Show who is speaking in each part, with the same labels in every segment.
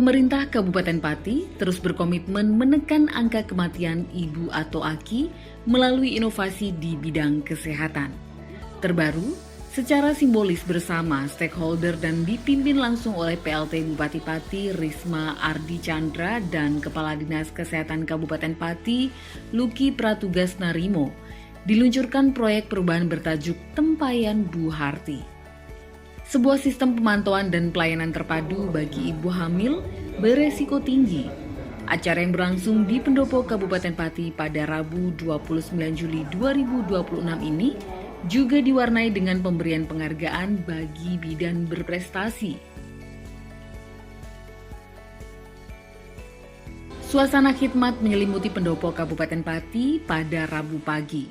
Speaker 1: Pemerintah Kabupaten Pati terus berkomitmen menekan angka kematian ibu atau AKI melalui inovasi di bidang kesehatan. Terbaru, secara simbolis bersama stakeholder dan dipimpin langsung oleh PLT Bupati Pati Risma Ardi Chandra dan Kepala Dinas Kesehatan Kabupaten Pati Luki Pratugas Narimo, diluncurkan proyek perubahan bertajuk Tempayan Bu Harti. Sebuah sistem pemantauan dan pelayanan terpadu bagi ibu hamil beresiko tinggi. Acara yang berlangsung di Pendopo Kabupaten Pati pada Rabu 29 Juli 2026 ini juga diwarnai dengan pemberian penghargaan bagi bidan berprestasi. Suasana khidmat menyelimuti Pendopo Kabupaten Pati pada Rabu pagi.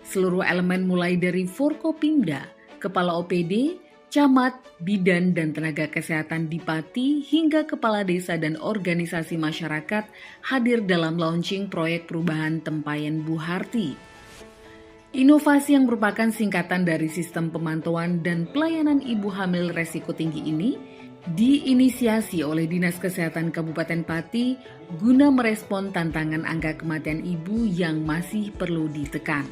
Speaker 1: Seluruh elemen mulai dari Forkopimda, Kepala OPD, camat, bidan, dan tenaga kesehatan di Pati hingga kepala desa dan organisasi masyarakat hadir dalam launching proyek perubahan Tempayan Bu Harti. Inovasi yang merupakan singkatan dari sistem pemantauan dan pelayanan ibu hamil resiko tinggi ini diinisiasi oleh Dinas Kesehatan Kabupaten Pati guna merespon tantangan angka kematian ibu yang masih perlu ditekan.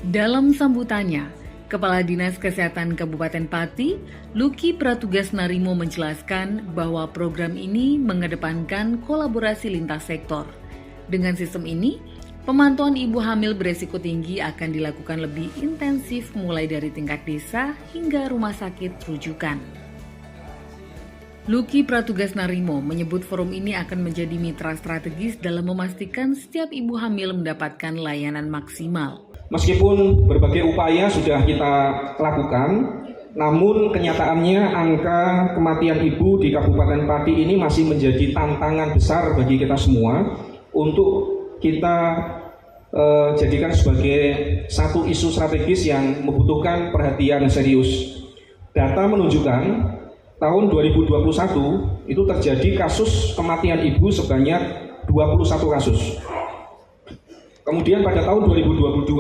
Speaker 1: Dalam sambutannya, Kepala Dinas Kesehatan Kabupaten Pati, Luki Pratugas Narimo menjelaskan bahwa program ini mengedepankan kolaborasi lintas sektor. Dengan sistem ini, pemantauan ibu hamil beresiko tinggi akan dilakukan lebih intensif mulai dari tingkat desa hingga rumah sakit rujukan. Luki Pratugas Narimo menyebut forum ini akan menjadi mitra strategis dalam memastikan setiap ibu hamil mendapatkan layanan maksimal.
Speaker 2: Meskipun berbagai upaya sudah kita lakukan, namun kenyataannya angka kematian ibu di Kabupaten Pati ini masih menjadi tantangan besar bagi kita semua untuk kita jadikan sebagai satu isu strategis yang membutuhkan perhatian serius. Data menunjukkan tahun 2021 itu terjadi kasus kematian ibu sebanyak 21 kasus. Kemudian pada tahun 2022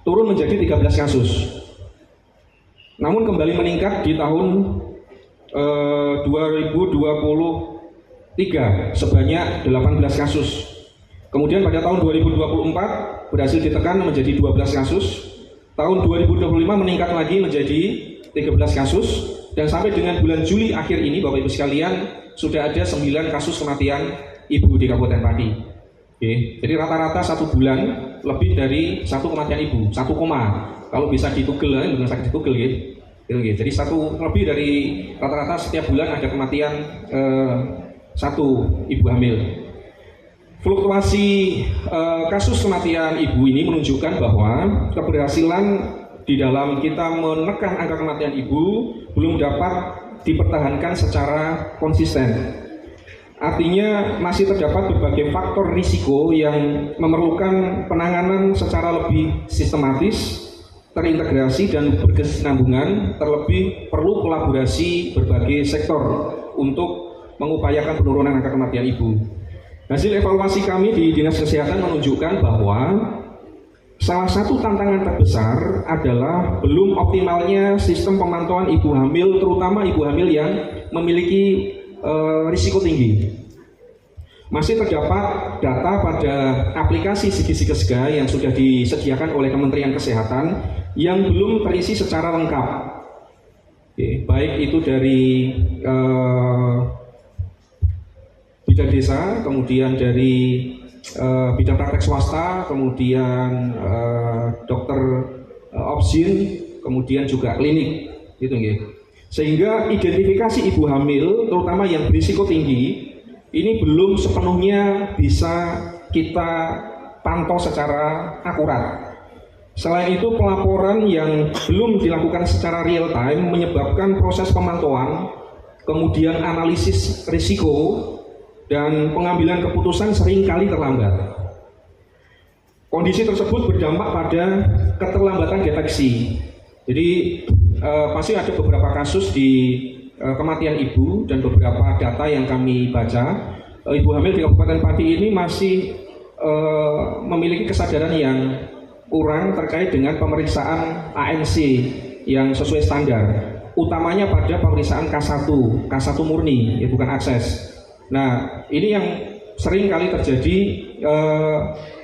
Speaker 2: turun menjadi 13 kasus. Namun kembali meningkat di tahun 2023 sebanyak 18 kasus. Kemudian pada tahun 2024 berhasil ditekan menjadi 12 kasus. Tahun 2025 meningkat lagi menjadi 13 kasus. Dan sampai dengan bulan Juli akhir ini Bapak Ibu sekalian sudah ada 9 kasus kematian ibu di Kabupaten Pati. Oke, jadi rata-rata 1 bulan lebih dari 1 kematian ibu, 1, kalau bisa ditugel, dengan sakit ditugel gitu. Jadi lebih dari rata-rata setiap bulan ada kematian 1 ibu hamil. Fluktuasi kasus kematian ibu ini menunjukkan bahwa keberhasilan di dalam kita menekan angka kematian ibu belum dapat dipertahankan secara konsisten. Artinya masih terdapat berbagai faktor risiko yang memerlukan penanganan secara lebih sistematis, terintegrasi dan berkesinambungan, terlebih perlu kolaborasi berbagai sektor untuk mengupayakan penurunan angka kematian ibu. Hasil evaluasi kami di Dinas Kesehatan menunjukkan bahwa salah satu tantangan terbesar adalah belum optimalnya sistem pemantauan ibu hamil, terutama ibu hamil yang memiliki risiko tinggi. Masih terdapat data pada aplikasi Sigi-Sigesga yang sudah disediakan oleh Kementerian Kesehatan yang belum terisi secara lengkap. Baik itu dari bidang desa, kemudian dari bidang praktek swasta, kemudian dokter obstin, kemudian juga klinik, gitu nggih. Sehingga identifikasi ibu hamil, terutama yang berisiko tinggi, ini belum sepenuhnya bisa kita pantau secara akurat. Selain itu, pelaporan yang belum dilakukan secara real time menyebabkan proses pemantauan, kemudian analisis risiko, dan pengambilan keputusan seringkali terlambat. Kondisi tersebut berdampak pada keterlambatan deteksi. Jadi pasti ada beberapa kasus di kematian ibu dan beberapa data yang kami baca. Ibu hamil di Kabupaten Pati ini masih memiliki kesadaran yang kurang terkait dengan pemeriksaan ANC yang sesuai standar. utamanya pada pemeriksaan K1 murni, ya bukan akses. Nah, ini yang sering kali terjadi,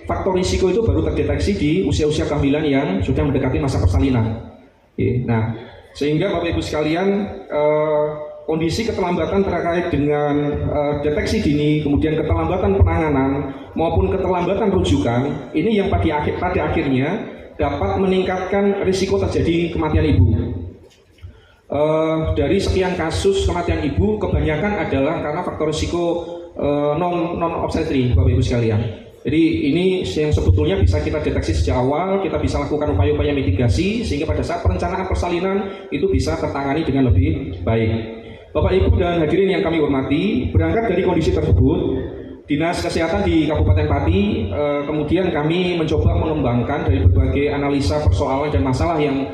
Speaker 2: faktor risiko itu baru terdeteksi di usia-usia kehamilan yang sudah mendekati masa persalinan. Nah, sehingga Bapak Ibu sekalian, kondisi keterlambatan terkait dengan deteksi dini, kemudian keterlambatan penanganan maupun keterlambatan rujukan, ini yang pada akhirnya dapat meningkatkan risiko terjadi kematian ibu. Dari sekian kasus kematian ibu, kebanyakan adalah karena faktor risiko non obstetri, Bapak Ibu sekalian. Jadi ini yang sebetulnya bisa kita deteksi sejak awal, kita bisa lakukan upaya-upaya mitigasi sehingga pada saat perencanaan persalinan itu bisa tertangani dengan lebih baik. Bapak Ibu dan hadirin yang kami hormati, berangkat dari kondisi tersebut, Dinas Kesehatan di Kabupaten Pati kemudian kami mencoba mengembangkan dari berbagai analisa persoalan dan masalah yang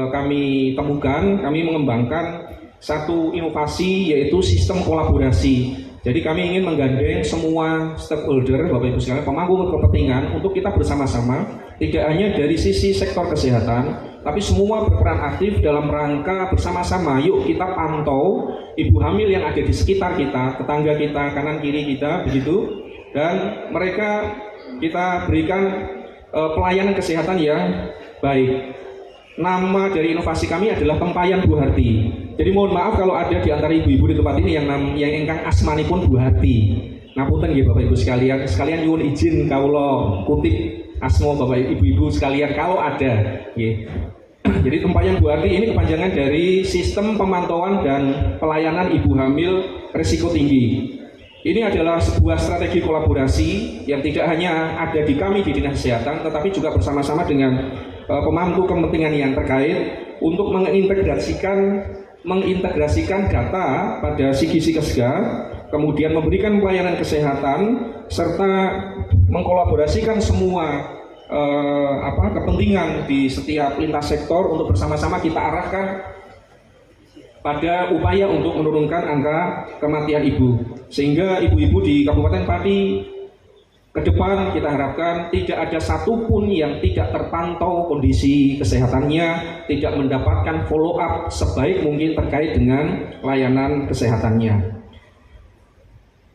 Speaker 2: kami temukan, kami mengembangkan satu inovasi yaitu sistem kolaborasi. Jadi kami ingin menggandeng semua stakeholder, Bapak Ibu sekalian, pemangku kepentingan untuk kita bersama-sama, tidak hanya dari sisi sektor kesehatan, tapi semua berperan aktif dalam rangka bersama-sama. Yuk kita pantau ibu hamil yang ada di sekitar kita, tetangga kita, kanan kiri kita, begitu. Dan mereka kita berikan pelayanan kesehatan yang baik. Nama dari inovasi kami adalah Tempayan Bu Harti. Jadi mohon maaf kalau ada di antara ibu-ibu di tempat ini yang ingkang asmanipun Bu Harti. Ngapunten nggih Bapak Ibu sekalian, nyuwun izin kawula kutip asma Bapak Ibu sekalian kalau ada. Jadi Tempayan Bu Harti ini kepanjangan dari Sistem Pemantauan dan Pelayanan Ibu Hamil Risiko Tinggi. Ini adalah sebuah strategi kolaborasi yang tidak hanya ada di kami di Dinas Kesehatan, tetapi juga bersama-sama dengan pemangku kepentingan yang terkait untuk mengintegrasikan data pada Sigisikesga, kemudian memberikan pelayanan kesehatan serta mengkolaborasikan semua kepentingan di setiap lintas sektor untuk bersama-sama kita arahkan pada upaya untuk menurunkan angka kematian ibu, sehingga ibu-ibu di Kabupaten Pati ke depan kita harapkan tidak ada satupun yang tidak terpantau kondisi kesehatannya, tidak mendapatkan follow up sebaik mungkin terkait dengan layanan kesehatannya.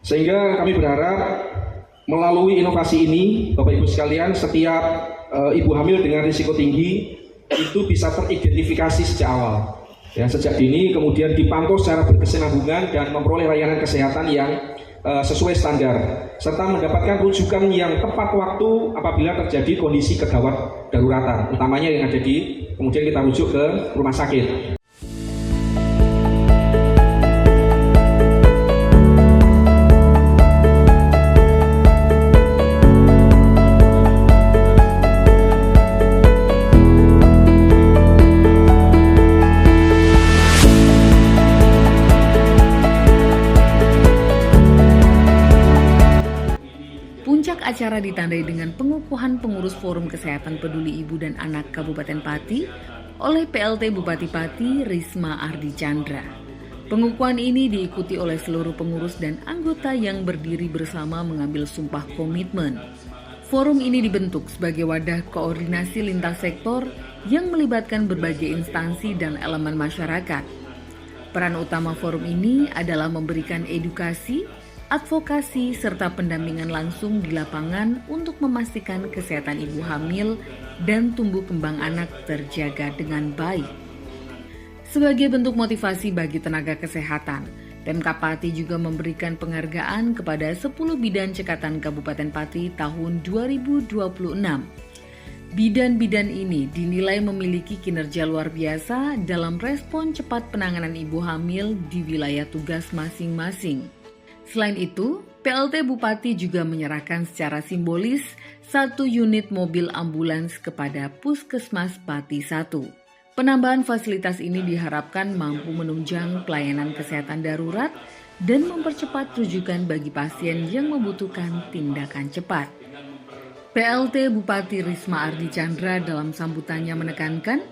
Speaker 2: Sehingga kami berharap melalui inovasi ini, Bapak Ibu sekalian, setiap ibu hamil dengan risiko tinggi itu bisa teridentifikasi sejak awal. Ya, sejak dini, kemudian dipantau secara berkesinambungan dan memperoleh layanan kesehatan yang sesuai standar, serta mendapatkan rujukan yang tepat waktu apabila terjadi kondisi kegawat daruratan, utamanya yang ada di, kemudian kita rujuk ke rumah sakit.
Speaker 1: Acara ditandai dengan pengukuhan pengurus Forum Kesehatan Peduli Ibu dan Anak Kabupaten Pati oleh PLT Bupati Pati Risma Ardi Chandra. Pengukuhan ini diikuti oleh seluruh pengurus dan anggota yang berdiri bersama mengambil sumpah komitmen. Forum ini dibentuk sebagai wadah koordinasi lintas sektor yang melibatkan berbagai instansi dan elemen masyarakat. Peran utama forum ini adalah memberikan edukasi, advokasi, serta pendampingan langsung di lapangan untuk memastikan kesehatan ibu hamil dan tumbuh kembang anak terjaga dengan baik. Sebagai bentuk motivasi bagi tenaga kesehatan, Pemkab Pati juga memberikan penghargaan kepada 10 bidan cekatan Kabupaten Pati tahun 2026. Bidan-bidan ini dinilai memiliki kinerja luar biasa dalam respon cepat penanganan ibu hamil di wilayah tugas masing-masing. Selain itu, PLT Bupati juga menyerahkan secara simbolis 1 unit mobil ambulans kepada Puskesmas Pati 1. Penambahan fasilitas ini diharapkan mampu menunjang pelayanan kesehatan darurat dan mempercepat rujukan bagi pasien yang membutuhkan tindakan cepat. PLT Bupati Risma Ardi Chandra dalam sambutannya menekankan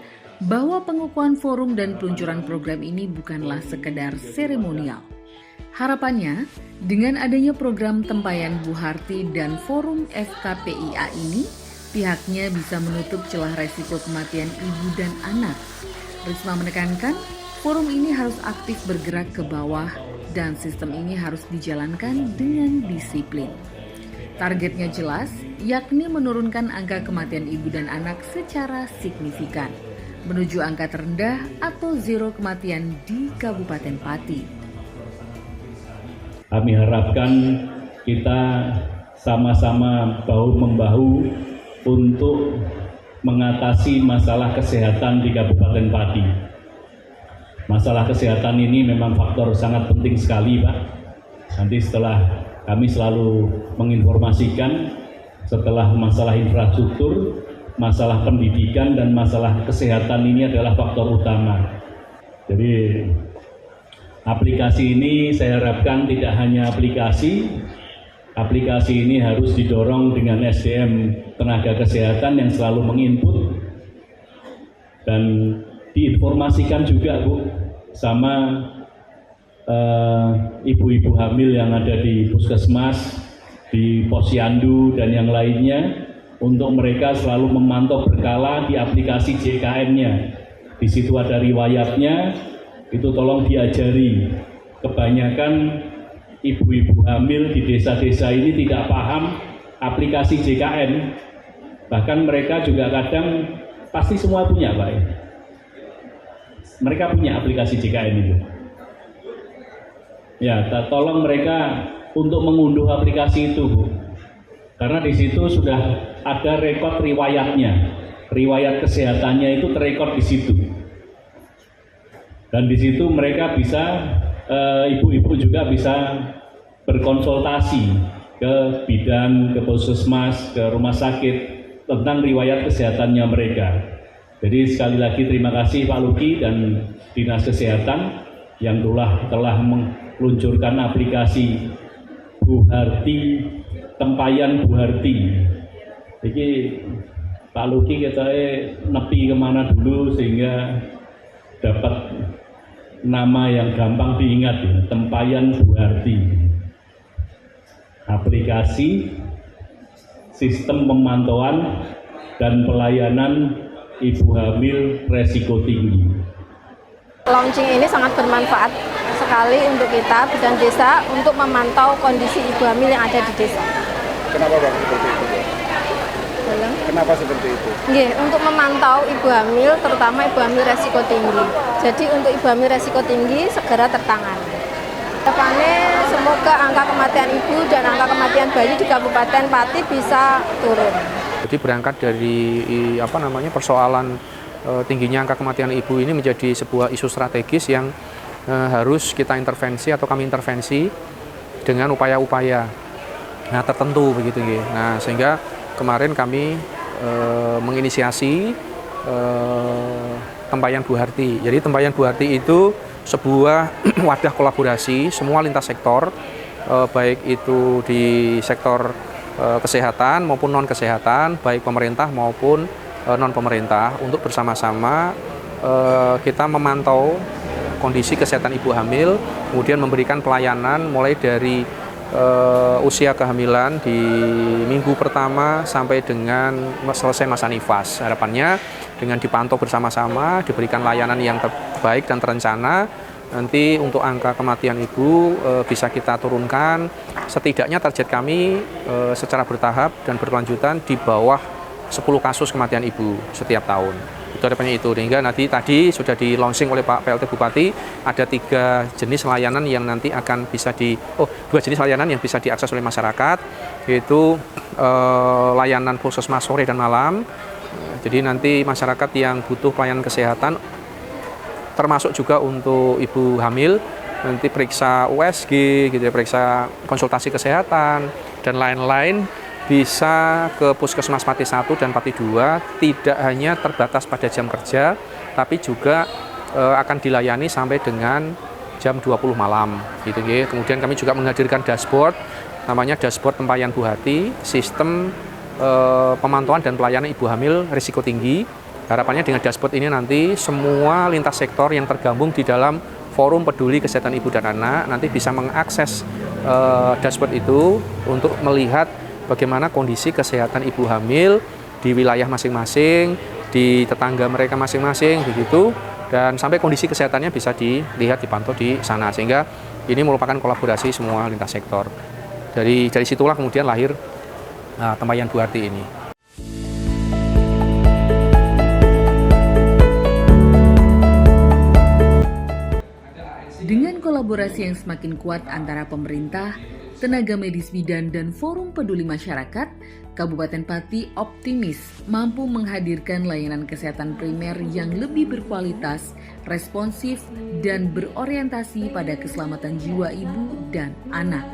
Speaker 1: bahwa pengukuhan forum dan peluncuran program ini bukanlah sekedar seremonial. Harapannya, dengan adanya program Tempayan Bu Harti dan Forum FKPIA ini, pihaknya bisa menutup celah resiko kematian ibu dan anak. Risma menekankan, Forum ini harus aktif bergerak ke bawah dan sistem ini harus dijalankan dengan disiplin. Targetnya jelas, yakni menurunkan angka kematian ibu dan anak secara signifikan, menuju angka terendah atau zero kematian di Kabupaten Pati.
Speaker 3: Kami harapkan kita sama-sama bahu-membahu untuk mengatasi masalah kesehatan di Kabupaten Pati. Masalah kesehatan ini memang faktor sangat penting sekali, Pak. Nanti setelah kami selalu menginformasikan setelah masalah infrastruktur, masalah pendidikan dan masalah kesehatan ini adalah faktor utama. Jadi aplikasi ini saya harapkan tidak hanya aplikasi ini harus didorong dengan SDM tenaga kesehatan yang selalu menginput dan diinformasikan juga, Bu, sama ibu-ibu hamil yang ada di puskesmas, di posyandu dan yang lainnya, untuk mereka selalu memantau berkala di aplikasi JKN-nya. Di situ ada riwayatnya, itu tolong diajari. Kebanyakan ibu-ibu hamil di desa-desa ini tidak paham aplikasi JKN. Bahkan mereka juga kadang pasti semua punya, Pak. Mereka punya aplikasi JKN itu. Ya, tolong mereka untuk mengunduh aplikasi itu, Bu. Karena di situ sudah ada rekod riwayatnya. Riwayat kesehatannya itu terekod di situ. Dan di situ mereka bisa, ibu-ibu juga bisa berkonsultasi ke bidan, ke puskesmas, ke rumah sakit tentang riwayat kesehatannya mereka. Jadi sekali lagi terima kasih Pak Luki dan Dinas Kesehatan yang telah meluncurkan aplikasi Bu Harti, Tempayan Bu Harti. Jadi Pak Luki kita nepi kemana dulu sehingga dapat nama yang gampang diingat, Tempayan Bu Harti. Aplikasi sistem pemantauan dan pelayanan ibu hamil resiko tinggi.
Speaker 4: Launching ini sangat bermanfaat sekali untuk kita bidan desa untuk memantau kondisi ibu hamil yang ada di desa.
Speaker 5: Kenapa Bang seperti itu? Kenapa seperti itu?
Speaker 4: Untuk memantau ibu hamil, terutama ibu hamil resiko tinggi. Jadi untuk ibu hamil resiko tinggi segera tertangani. Depannya semoga angka kematian ibu dan angka kematian bayi di Kabupaten Pati bisa turun.
Speaker 5: Jadi berangkat dari persoalan tingginya angka kematian ibu ini menjadi sebuah isu strategis yang harus kita intervensi atau kami intervensi dengan upaya-upaya tertentu begitu. Nah, sehingga kemarin kami menginisiasi Tempayan Bu Harti. Jadi Tempayan Bu Harti itu sebuah wadah kolaborasi semua lintas sektor, baik itu di sektor kesehatan maupun non-kesehatan, baik pemerintah maupun non-pemerintah, untuk bersama-sama kita memantau kondisi kesehatan ibu hamil, kemudian memberikan pelayanan mulai dari usia kehamilan di minggu pertama sampai dengan selesai masa nifas. Harapannya dengan dipantau bersama-sama, diberikan layanan yang terbaik dan terencana, nanti untuk angka kematian ibu bisa kita turunkan. Setidaknya target kami secara bertahap dan berkelanjutan di bawah 10 kasus kematian ibu setiap tahun. Itu harapannya itu. Sehingga nanti tadi sudah di launching oleh Pak PLT Bupati, ada 3 jenis layanan yang nanti akan bisa 2 jenis layanan yang bisa diakses oleh masyarakat, yaitu layanan puskesmas sore dan malam. Jadi nanti masyarakat yang butuh pelayanan kesehatan, termasuk juga untuk ibu hamil, nanti periksa USG, periksa konsultasi kesehatan dan lain-lain, bisa ke Puskesmas Pati 1 dan Pati 2, tidak hanya terbatas pada jam kerja, tapi juga akan dilayani sampai dengan jam 20 malam. Kemudian kami juga menghadirkan dashboard, namanya dashboard Tempayan Bu Harti, sistem pemantauan dan pelayanan ibu hamil risiko tinggi. Harapannya dengan dashboard ini nanti semua lintas sektor yang tergabung di dalam Forum Peduli Kesehatan Ibu dan Anak nanti bisa mengakses dashboard itu untuk melihat bagaimana kondisi kesehatan ibu hamil di wilayah masing-masing, di tetangga mereka masing-masing begitu, dan sampai kondisi kesehatannya bisa dilihat, dipantau di sana, sehingga ini merupakan kolaborasi semua lintas sektor. Dari situlah kemudian lahir Tempayan Bu Harti ini.
Speaker 1: Dengan kolaborasi yang semakin kuat antara pemerintah, tenaga medis bidan, dan forum peduli masyarakat, Kabupaten Pati optimis mampu menghadirkan layanan kesehatan primer yang lebih berkualitas, responsif, dan berorientasi pada keselamatan jiwa ibu dan anak.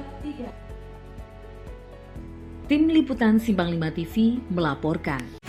Speaker 1: Tim Liputan Simpang 5 TV melaporkan.